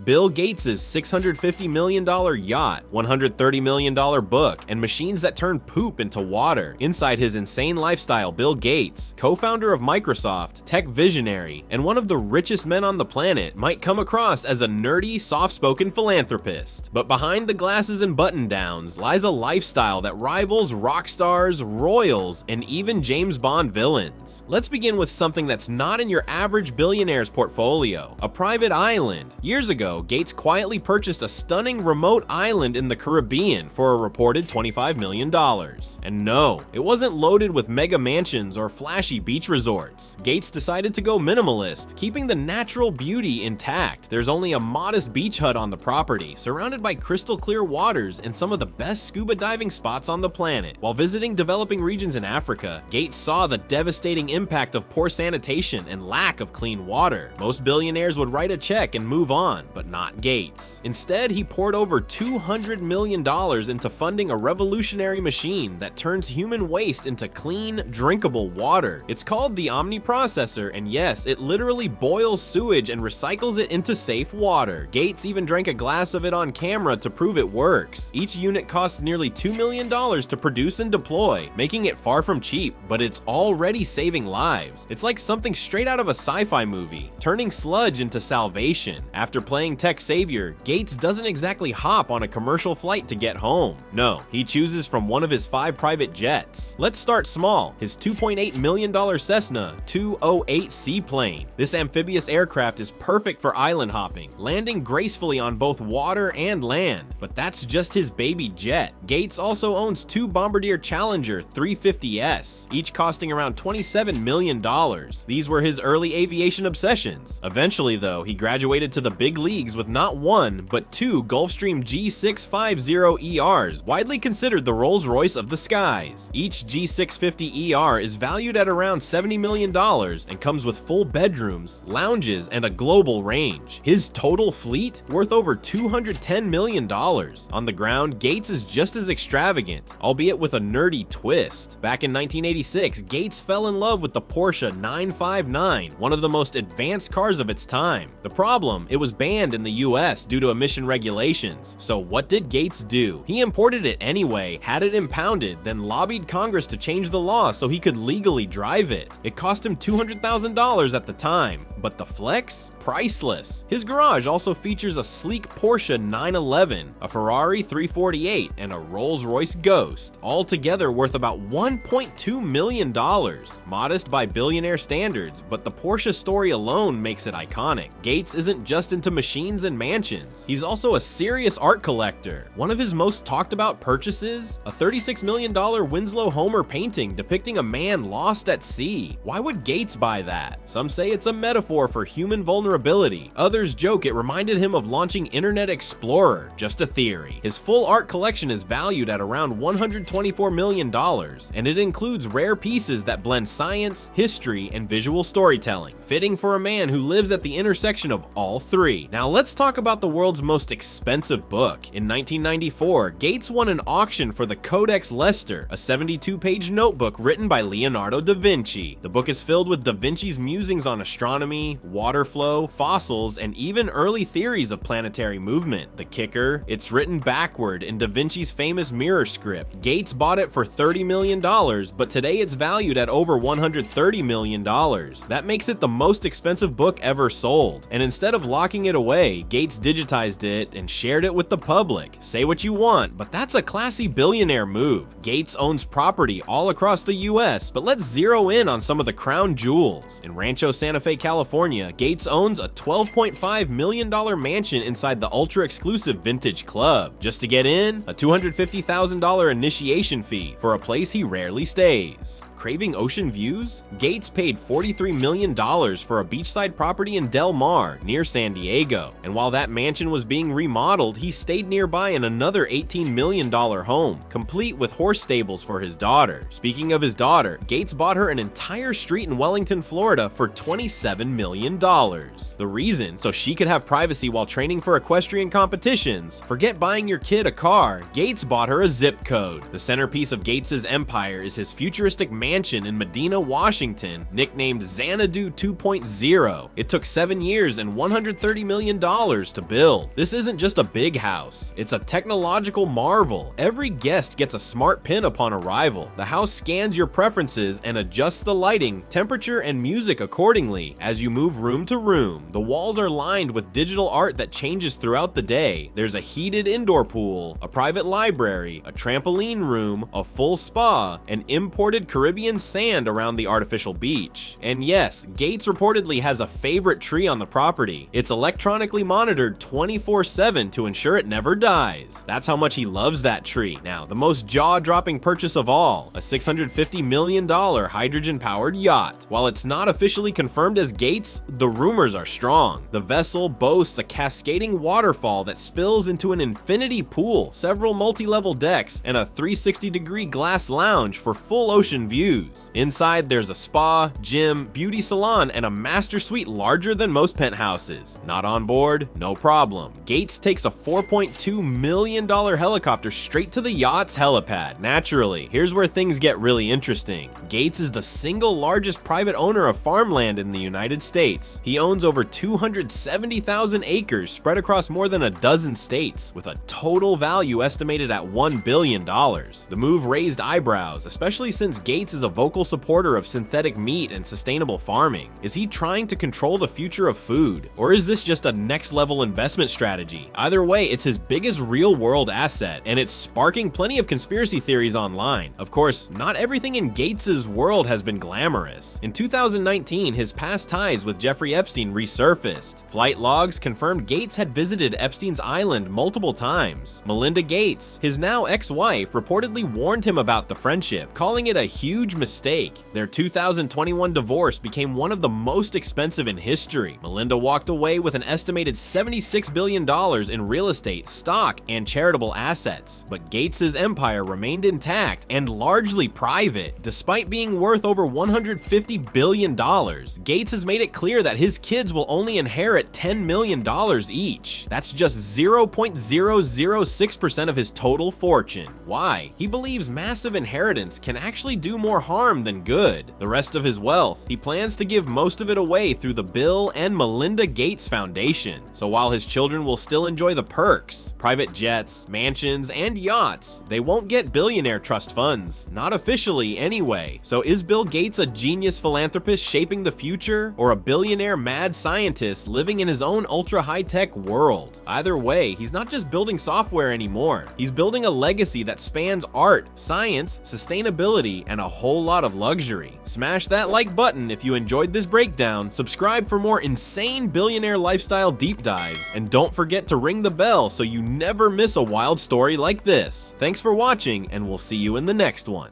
Bill Gates' $650 million yacht, $130 million book, and machines that turn poop into water. Inside his insane lifestyle, Bill Gates, co-founder of Microsoft, tech visionary, and one of the richest men on the planet, might come across as a nerdy, soft-spoken philanthropist. But behind the glasses and button-downs lies a lifestyle that rivals rock stars, royals, and even James Bond villains. Let's begin with something that's not in your average billionaire's portfolio: a private island. Years ago, Gates quietly purchased a stunning remote island in the Caribbean for a reported $25 million. And no, it wasn't loaded with mega mansions or flashy beach resorts. Gates decided to go minimalist, keeping the natural beauty intact. There's only a modest beach hut on the property, surrounded by crystal clear waters and some of the best scuba diving spots on the planet. While visiting developing regions in Africa, Gates saw the devastating impact of poor sanitation and lack of clean water. Most billionaires would write a check and move on, but not Gates. Instead, he poured over $200 million into funding a revolutionary machine that turns human waste into clean, drinkable water. It's called the Omniprocessor, and yes, it literally boils sewage and recycles it into safe water. Gates even drank a glass of it on camera to prove it works. Each unit costs nearly $2 million to produce and deploy, making it far from cheap, but it's already saving lives. It's like something straight out of a sci-fi movie, turning sludge into salvation. After playing tech savior, Gates doesn't exactly hop on a commercial flight to get home. No, he chooses from one of his 5 private jets. Let's start small: his $2.8 million Cessna 208 seaplane. This amphibious aircraft is perfect for island hopping, landing gracefully on both water and land. But that's just his baby jet. Gates also owns 2 Bombardier Challenger 350s, each costing around $27 million. These were his early aviation obsessions. Eventually, though, he graduated to the big leagues with not 1, but 2 Gulfstream G650ERs, widely considered the Rolls-Royce of the skies. Each G650ER is valued at around $70 million and comes with full bedrooms, lounges, and a global range. His total fleet, worth over $210 million. On the ground, Gates is just as extravagant, albeit with a nerdy twist. Back in 1986, Gates fell in love with the Porsche 959, one of the most advanced cars of its time. The problem, it was banned in the US due to emission regulations. So what did Gates do? He imported it anyway, had it impounded, then lobbied Congress to change the law so he could legally drive it. It cost him $200,000 at the time, but the flex? Priceless. His garage also features a sleek Porsche 911, a Ferrari 348, and a Rolls-Royce Ghost, all together worth about $1.2 million. Modest by billionaire standards, but the Porsche story alone makes it iconic. Gates isn't just into machines and mansions, he's also a serious art collector. One of his most talked about purchases? A $36 million Winslow Homer painting depicting a man lost at sea. Why would Gates buy that? Some say it's a metaphor for human vulnerability. Others joke it reminded him of launching Internet Explorer. Just a theory. His full art collection is valued at around $124 million, and it includes rare pieces that blend science, history, and visual storytelling, fitting for a man who lives at the intersection of all 3. Now let's talk about the world's most expensive book. In 1994, Gates won an auction for the Codex Leicester, a 72-page notebook written by Leonardo da Vinci. The book is filled with da Vinci's musings on astronomy, water flow, fossils, and even early theories of planetary movement. The kicker? It's written backward in da Vinci's famous mirror script. Gates bought it for $30 million, but today it's valued at over $130 million. That makes it the most expensive book ever sold. And instead of locking it away, Gates digitized it and shared it with the public. Say what you want, but that's a classy billionaire move. Gates owns property all across the US, but let's zero in on some of the crown jewels. In Rancho Santa Fe, California, Gates owns a $12.5 million mansion inside the ultra-exclusive Vintage Club. Just to get in, a $250,000 initiation fee for a place he rarely stays. Craving ocean views? Gates paid $43 million for a beachside property in Del Mar, near San Diego. And while that mansion was being remodeled, he stayed nearby in another $18 million home, complete with horse stables for his daughter. Speaking of his daughter, Gates bought her an entire street in Wellington, Florida for $27 million. The reason? So she could have privacy while training for equestrian competitions. Forget buying your kid a car, Gates bought her a zip code. The centerpiece of Gates's empire is his futuristic mansion mansion in Medina, Washington, nicknamed Xanadu 2.0. It took 7 years and $130 million to build. This isn't just a big house, it's a technological marvel. Every guest gets a smart pin upon arrival. The house scans your preferences and adjusts the lighting, temperature, and music accordingly as you move room to room. The walls are lined with digital art that changes throughout the day. There's a heated indoor pool, a private library, a trampoline room, a full spa, and imported Caribbean sand around the artificial beach. And yes, Gates reportedly has a favorite tree on the property. It's electronically monitored 24/7 to ensure it never dies. That's how much he loves that tree. Now, the most jaw-dropping purchase of all, a $650 million hydrogen-powered yacht. While it's not officially confirmed as Gates, the rumors are strong. The vessel boasts a cascading waterfall that spills into an infinity pool, several multi-level decks, and a 360-degree glass lounge for full ocean views. Inside, there's a spa, gym, beauty salon, and a master suite larger than most penthouses. Not on board? No problem. Gates takes a $4.2 million helicopter straight to the yacht's helipad. Naturally, here's where things get really interesting. Gates is the single largest private owner of farmland in the United States. He owns over 270,000 acres spread across more than a dozen states, with a total value estimated at $1 billion. The move raised eyebrows, especially since Gates is a vocal supporter of synthetic meat and sustainable farming. Is he trying to control the future of food? Or is this just a next-level investment strategy? Either way, it's his biggest real-world asset, and it's sparking plenty of conspiracy theories online. Of course, not everything in Gates's world has been glamorous. In 2019, his past ties with Jeffrey Epstein resurfaced. Flight logs confirmed Gates had visited Epstein's island multiple times. Melinda Gates, his now ex-wife, reportedly warned him about the friendship, calling it a huge mistake. Their 2021 divorce became one of the most expensive in history. Melinda walked away with an estimated $76 billion in real estate, stock, and charitable assets. But Gates's empire remained intact and largely private. Despite being worth over $150 billion, Gates has made it clear that his kids will only inherit $10 million each. That's just 0.006% of his total fortune. Why? He believes massive inheritance can actually do more harm than good. The rest of his wealth, he plans to give most of it away through the Bill and Melinda Gates Foundation. So while his children will still enjoy the perks, private jets, mansions, and yachts, they won't get billionaire trust funds. Not officially anyway. So is Bill Gates a genius philanthropist shaping the future, or a billionaire mad scientist living in his own ultra high-tech world? Either way, he's not just building software anymore. He's building a legacy that spans art, science, sustainability, and a whole lot of luxury. Smash that like button if you enjoyed this breakdown, subscribe for more insane billionaire lifestyle deep dives, and don't forget to ring the bell so you never miss a wild story like this. Thanks for watching, and we'll see you in the next one.